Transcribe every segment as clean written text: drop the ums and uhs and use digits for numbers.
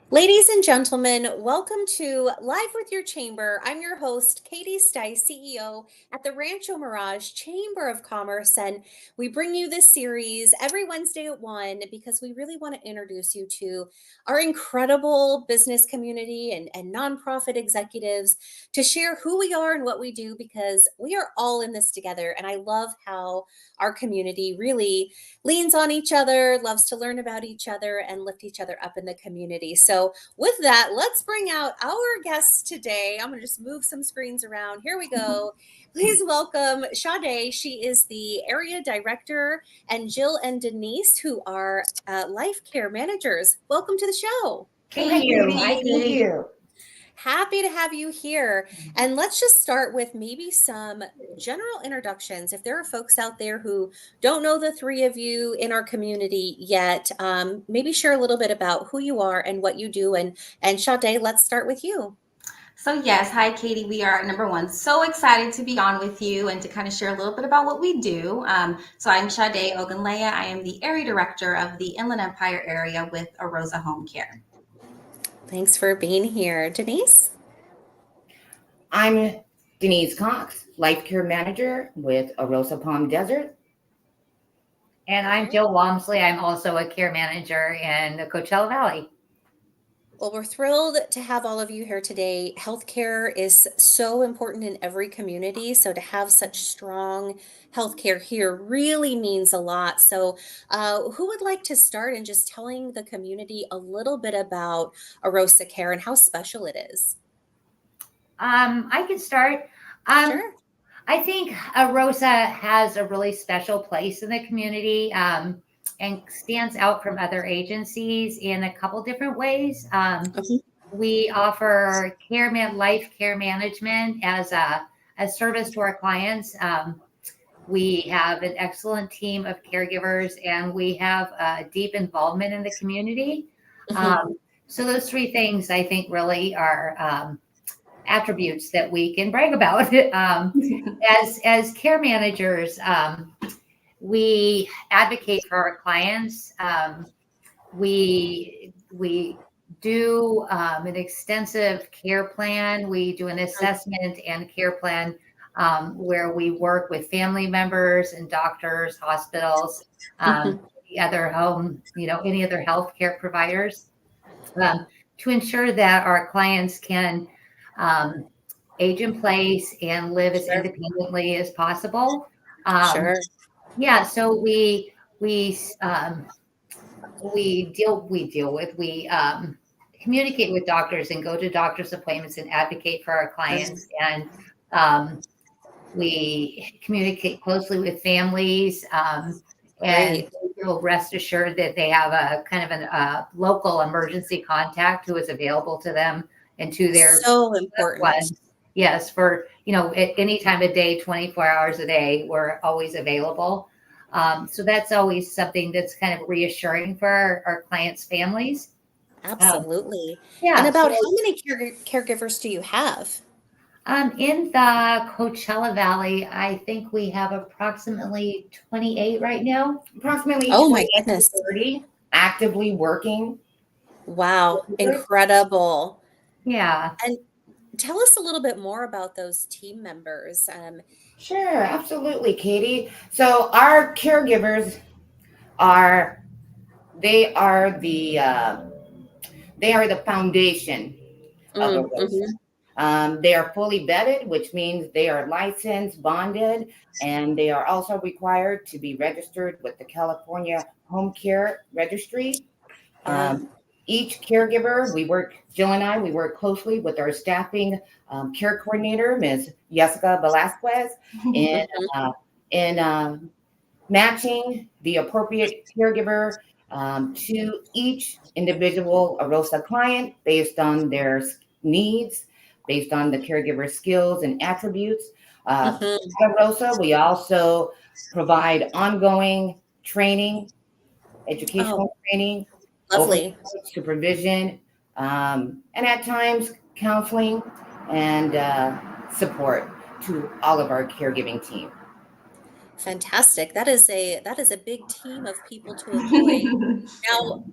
Ladies and gentlemen, welcome to Live with Your Chamber. I'm your host, Katie Stice, CEO at the Rancho Mirage Chamber of Commerce. And we bring you this series every Wednesday at 1 because we really want to introduce you to our incredible business community and nonprofit executives to share who we are and what we do because we are all in this together. And I love how our community really leans on each other, loves to learn about each other, and lift each other up in the community. So, with that, let's bring out our guests today. I'm going to just move some screens around. Here we go. Please welcome Sade. She is the area director, and Jill and Denise, who are life care managers. Welcome to the show. Thank you. Hi, Katie. Happy to have you here. And let's just start with maybe some general introductions. If there are folks out there who don't know the three of you in our community yet, maybe share a little bit about who you are and what you do. And Sade, let's start with you. So, yes, hi, Katie. We are number one, so excited to be on with you and to kind of share a little bit about what we do. So, I'm Sade Ogunleya. I am the area director of the Inland Empire area with Arosa Home Care. Thanks for being here, Denise. I'm Denise Cox, Life Care Manager with Arosa Palm Desert. And I'm Jill Walmsley. I'm also a care manager in the Coachella Valley. Well, we're thrilled to have all of you here today. Healthcare is so important in every community. So to have such strong healthcare here really means a lot. So, who would like to start in just telling the community a little bit about Arosa Care and how special it is? I can start. Sure. I think Arosa has a really special place in the community and stands out from other agencies in a couple different ways. Okay. We offer life care management as a service to our clients. We have an excellent team of caregivers, and we have a deep involvement in the community. So those three things, I think, really are attributes that we can brag about. As care managers, we advocate for our clients. We do an extensive care plan. We do an assessment and care plan where we work with family members and doctors, hospitals, the other any other healthcare providers, to ensure that our clients can age in place and live as independently as possible. Sure. Yeah, so we communicate with doctors and go to doctor's appointments and advocate for our clients, and we communicate closely with families, and you'll rest assured that they have a kind of a local emergency contact who is available to them and to their so important ones. Yes, for at any time of day, 24 hours a day, we're always available. So that's always something that's kind of reassuring for our clients' families. Absolutely. Yeah. And about how many caregivers do you have? In the Coachella Valley, I think we have approximately 28 right now. Approximately Oh my 20 to goodness. 30 actively working. Wow, incredible. Yeah. And tell us a little bit more about those team members. Sure, absolutely, Katie. So our caregivers are they are the foundation of Arosa. They are fully vetted, which means they are licensed, bonded, and they are also required to be registered with the California Home Care Registry. Each caregiver, Jill and I, we work closely with our staffing care coordinator, Ms. Jessica Velasquez, in matching the appropriate caregiver to each individual Arosa client based on their needs, based on the caregiver skills and attributes. At Arosa, we also provide ongoing training, educational training, lovely supervision, and at times counseling and support to all of our caregiving team. Fantastic. That is a big team of people to employ. Now,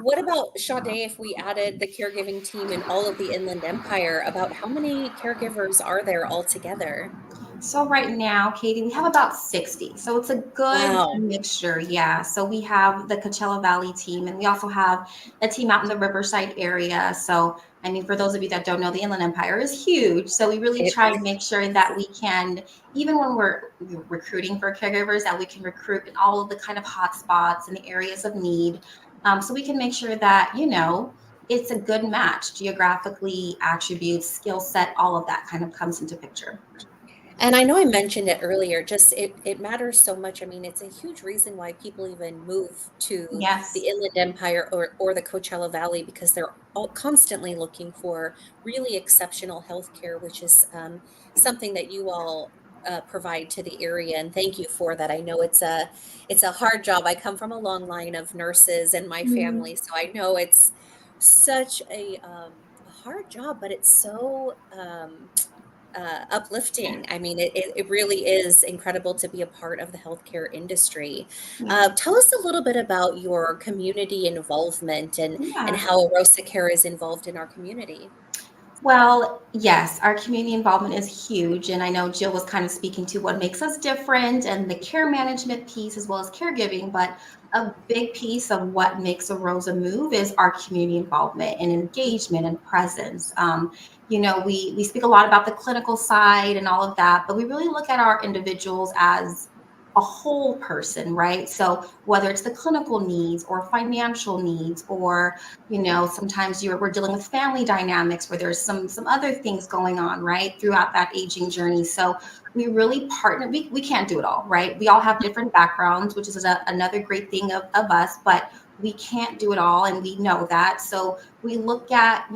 what about Sade if we added the caregiving team in all of the Inland Empire? About how many caregivers are there altogether? So right now, Katie, we have about 60. So it's a good Wow. mixture. Yeah. So we have the Coachella Valley team, and we also have a team out in the Riverside area. So, I mean, for those of you that don't know, the Inland Empire is huge. So we really It try to is. make sure that we can, even when we're recruiting for caregivers, that we can recruit in all of the kind of hot spots and the areas of need. So we can make sure that, it's a good match geographically, attributes, skill set, all of that kind of comes into picture. And I know I mentioned it earlier, just it matters so much. I mean, it's a huge reason why people even move to the Yes. Inland Empire or the Coachella Valley because they're all constantly looking for really exceptional healthcare, which is something that you all provide to the area. And thank you for that. I know it's a hard job. I come from a long line of nurses in my family, so I know it's such a hard job, but it's so uplifting. I mean, it really is incredible to be a part of the healthcare industry. Yeah. Tell us a little bit about your community involvement and Yeah. how Arosa Care is involved in our community. Well, yes, our community involvement is huge. And I know Jill was kind of speaking to what makes us different and the care management piece as well as caregiving. But a big piece of what makes a Rosa move is our community involvement and engagement and presence. We speak a lot about the clinical side and all of that, but we really look at our individuals as a whole person, right? So whether it's the clinical needs or financial needs or sometimes we're dealing with family dynamics where there's some other things going on, right, throughout that aging journey. So we really partner. We can't do it all, right? We all have different backgrounds, which is another great thing of us, but we can't do it all, and we know that. So we look at,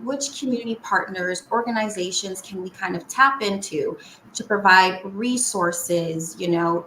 which community partners, organizations can we kind of tap into to provide resources,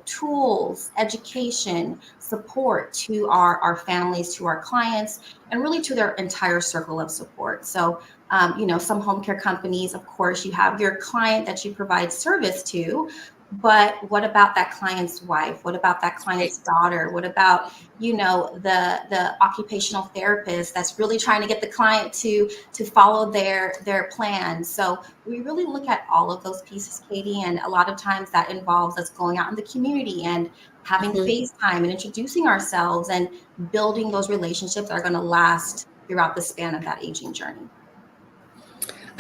tools, education, support to our families, to our clients, and really to their entire circle of support. So, some home care companies, of course, you have your client that you provide service to, but what about that client's wife? What about that Right. client's daughter? What about, the occupational therapist that's really trying to get the client to follow their plan? So we really look at all of those pieces, Katie, and a lot of times that involves us going out in the community and having Mhm. FaceTime and introducing ourselves and building those relationships that are going to last throughout the span of that aging journey.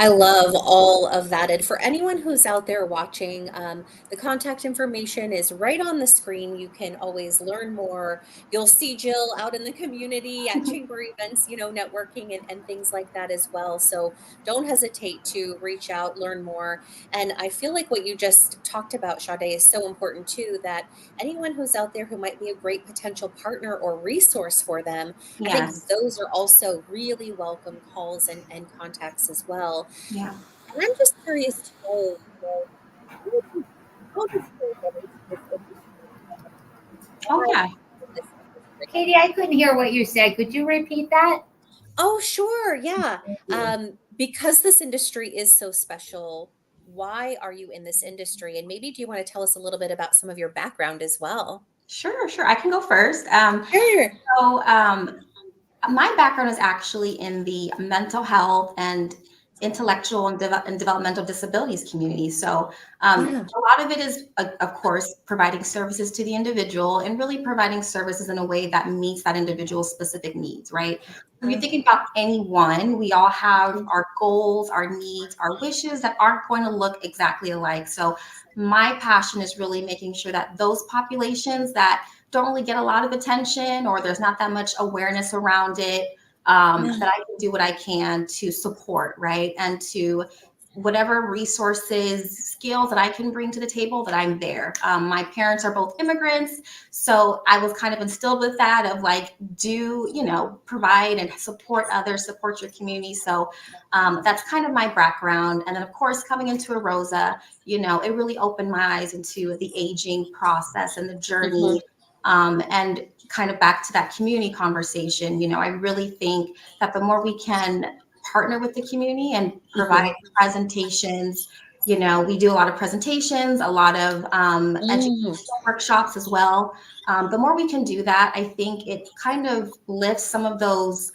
I love all of that. And for anyone who's out there watching, the contact information is right on the screen. You can always learn more. You'll see Jill out in the community at chamber events, networking and things like that as well. So don't hesitate to reach out, learn more. And I feel like what you just talked about, Sade, is so important too, that anyone who's out there who might be a great potential partner or resource for them, I think Yes. those are also really welcome calls and contacts as well. Yeah. And I'm just curious to know, how did you get into this industry? Oh, Why yeah. in this industry? Katie, I couldn't hear what you said. Could you repeat that? Oh, sure. Yeah. Thank you. Because this industry is so special, why are you in this industry? And maybe do you want to tell us a little bit about some of your background as well? Sure, sure. I can go first. Sure. So, my background is actually in the mental health and intellectual and developmental disabilities community. So, Yeah. a lot of it is, of course, providing services to the individual and really providing services in a way that meets that individual's specific needs, right? When you're thinking about anyone, we all have Mhm. our goals, our needs, our wishes that aren't going to look exactly alike. So, my passion is really making sure that those populations that don't really get a lot of attention or there's not that much awareness around it, Yeah. that I can do what I can to support, right? And to whatever resources, skills that I can bring to the table, that I'm there. My parents are both immigrants. So I was kind of instilled with that of like, provide and support others, support your community. So that's kind of my background. And then, of course, coming into Arosa, it really opened my eyes into the aging process and the Mhm. journey. And kind of back to that community conversation, I really think that the more we can partner with the community and provide Mhm. presentations, We do a lot of presentations, a lot of educational workshops as well. The more we can do that, I think it kind of lifts some of those,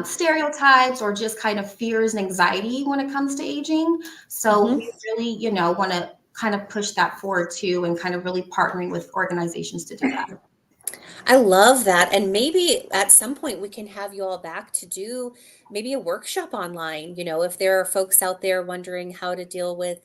stereotypes or just kind of fears and anxiety when it comes to aging. So we really, want to kind of push that forward too, and kind of really partnering with organizations to do that. I love that. And maybe at some point we can have you all back to do maybe a workshop online, if there are folks out there wondering how to deal with,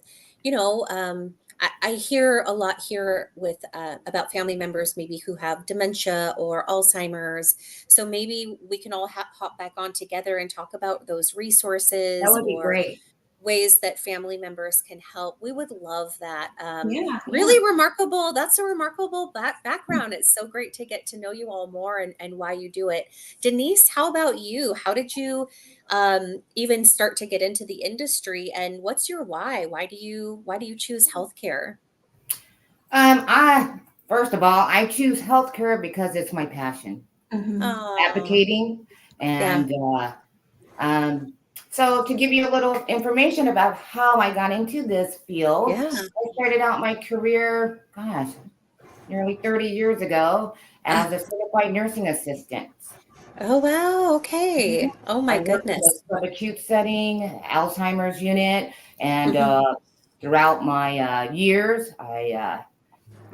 I hear a lot here with about family members maybe who have dementia or Alzheimer's. So maybe we can all hop back on together and talk about those That resources would be or great. ways that family members can help. We would love that. Yeah. Remarkable. That's a remarkable background. It's so great to get to know you all more and why you do it. Denise, how about you? How did you even start to get into the industry, and what's your why? Why do you choose healthcare? I First of all, I choose healthcare because it's my passion, Oh, advocating, yeah. and so to give you a little information about how I got into this field, Yeah. I started out my career, gosh, nearly 30 years ago as a certified nursing assistant. Oh, wow. Okay. Oh my I worked in goodness. a subacute setting, Alzheimer's unit, and Mhm. throughout my years, I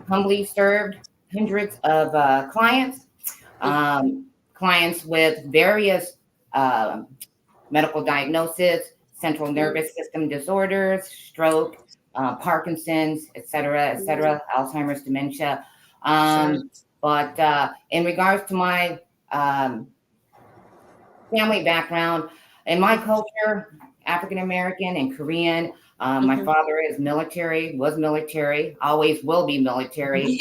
humbly served hundreds of clients, clients with various medical diagnosis, central nervous system disorders, stroke, Parkinson's, et cetera, Alzheimer's, dementia. Sure. But in regards to my family background, in my culture, African American and Korean, my Mhm. father is military, was military, always will be military.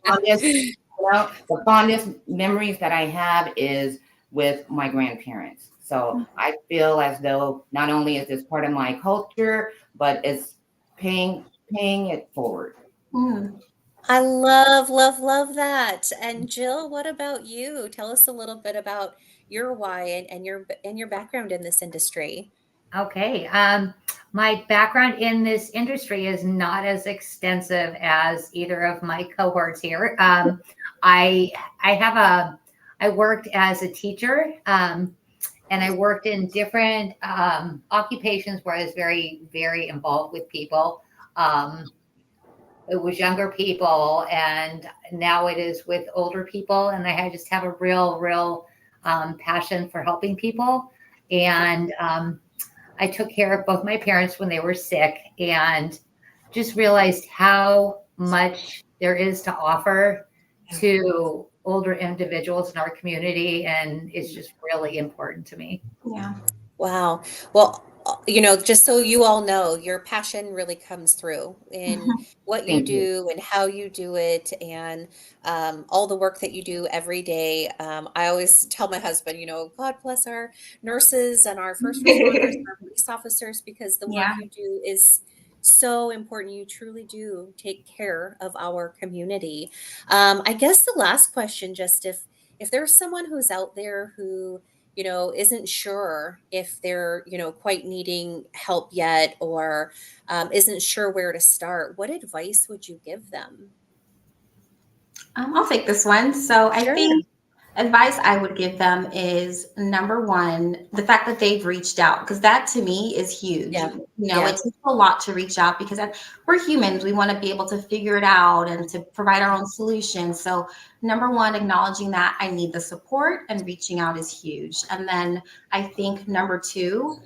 Fondest, the fondest memories that I have is with my grandparents. So I feel as though not only is this part of my culture, but it's paying it forward. Mm. I love, love, love that. And Jill, what about you? Tell us a little bit about your why and your background in this industry. Okay. My background in this industry is not as extensive as either of my cohorts here. I I worked as a teacher, and I worked in different occupations where I was very, very involved with people. Um, it was younger people, and now it is with older people. And I just have a real passion for helping people. And I took care of both my parents when they were sick, and just realized how much there is to offer to older individuals in our community. And it's just really important to me. Yeah. Wow. Well, just so you all know, your passion really comes through in what you Thank you. do and how you do it, and all the work that you do every day. I always tell my husband, God bless our nurses and our first responders and our police officers, because the work Yeah. you do is so important. You truly do take care of our community. I guess the last question, just if there's someone who's out there who isn't sure if they're, quite needing help yet, or isn't sure where to start, what advice would you give them? I'll take this one. So I Sure. think advice I would give them is, number one, the fact that they've reached out, because that to me is huge. Yeah. It takes a lot to reach out, because we're humans. We want to be able to figure it out and to provide our own solutions. So number one, acknowledging that I need the support and reaching out is huge. And then I think number two,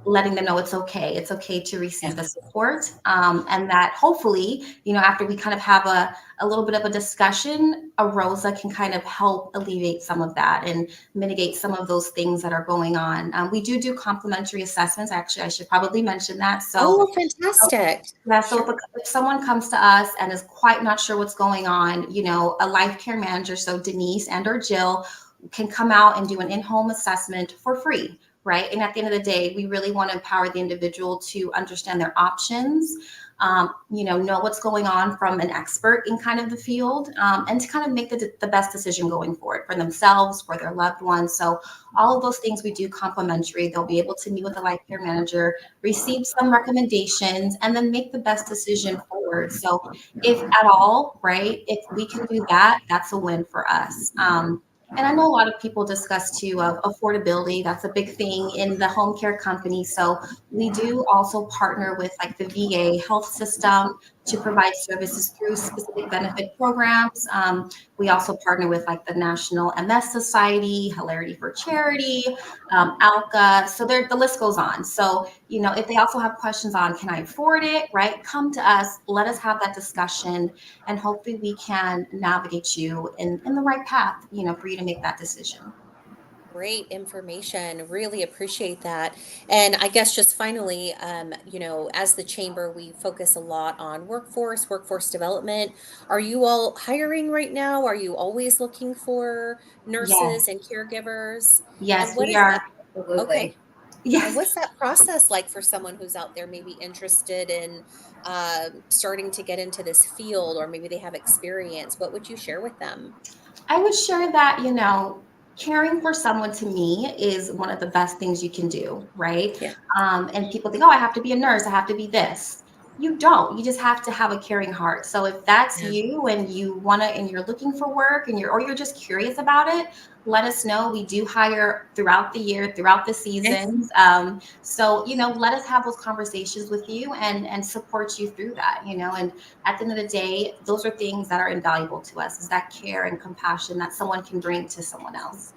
letting them know it's okay. It's okay to receive the support. And that hopefully, after we kind of have a little bit of a discussion, Arosa can kind of help alleviate some of that and mitigate some of those things that are going on. We do complimentary assessments. Actually, I should probably mention that. So, Oh, fantastic. yeah, so Sure. if someone comes to us and is quite not sure what's going on, a life care manager, so Denise and or Jill, can come out and do an in-home assessment for free, right? And at the end of the day, we really want to empower the individual to understand their options, know what's going on from an expert in kind of the field, and to kind of make the best decision going forward for themselves, for their loved ones. So all of those things we do complimentary. They'll be able to meet with a life care manager, receive some recommendations, and then make the best decision forward. So if at all, right, if we can do that, that's a win for us. And I know a lot of people discuss too of affordability. That's a big thing in the home care company. So we do also partner with like the VA health system to provide services through specific benefit programs. We also partner with like the National MS Society, Hilarity for Charity, ALCA. So the list goes on. So, if they also have questions on, can I afford it, right? Come to us, let us have that discussion, and hopefully we can navigate you in the right path, for you to make that decision. Great information. Really appreciate that. And I guess just finally, as the chamber, we focus a lot on workforce development. Are you all hiring right now? Are you always looking for nurses and Yes, caregivers? And yes, what we is that? are. Okay. Absolutely. And Yes. what's that process like for someone who's out there maybe interested in starting to get into this field, or maybe they have experience? What would you share with them? I would share that, caring for someone to me is one of the best things you can do, right? Yeah. And people think, oh, I have to be a nurse, I have to be this. You don't. You just have to have a caring heart. So if that's Yeah. you and you want to, and you're looking for work and you're just curious about it, let us know. We do hire throughout the year, throughout the Okay. seasons. So, let us have those conversations with you and support you through that, and at the end of the day, those are things that are invaluable to us, is that care and compassion that someone can bring to someone else.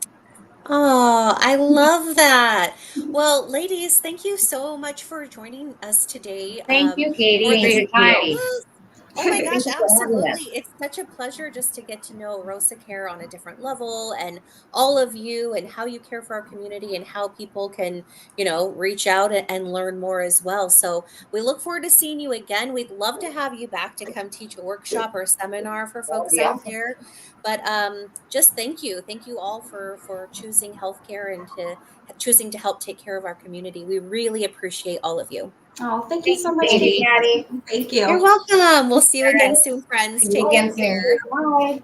Oh, I love that. Well, ladies, thank you so much for joining us today Thank you, for Katie, for this. Thank your you. time. Yes. Oh my Thank gosh, you for having absolutely. us. It's such a pleasure just to get to know Arosa Care on a different level, and all of you, and how you care for our community, and how people can, reach out and learn more as well. So we look forward to seeing you again. We'd love to have you back to come teach a workshop or seminar for That would folks be out awesome. there. But just thank you. Thank you all for choosing healthcare and to choosing to help take care of our community. We really appreciate all of you. Oh, thank you Thank so you, much, Thank you, Katie. Katie. Patty. Thank You're you. welcome. We'll see you All again right. soon, friends. See you Take again good soon. care. Bye.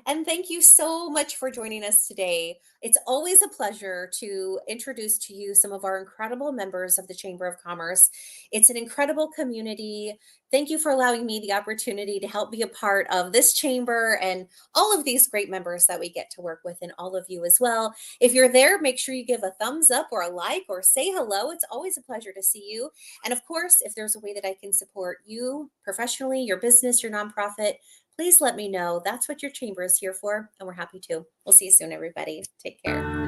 And thank you so much for joining us today. It's always a pleasure to introduce to you some of our incredible members of the Chamber of Commerce. It's an incredible community. Thank you for allowing me the opportunity to help be a part of this chamber and all of these great members that we get to work with, and all of you as well. If you're there, make sure you give a thumbs up or a like or say hello. It's always a pleasure to see you. And of course, if there's a way that I can support you professionally, your business, your nonprofit, please let me know. That's what your chamber is here for, and we're happy to. We'll see you soon, everybody. Take care.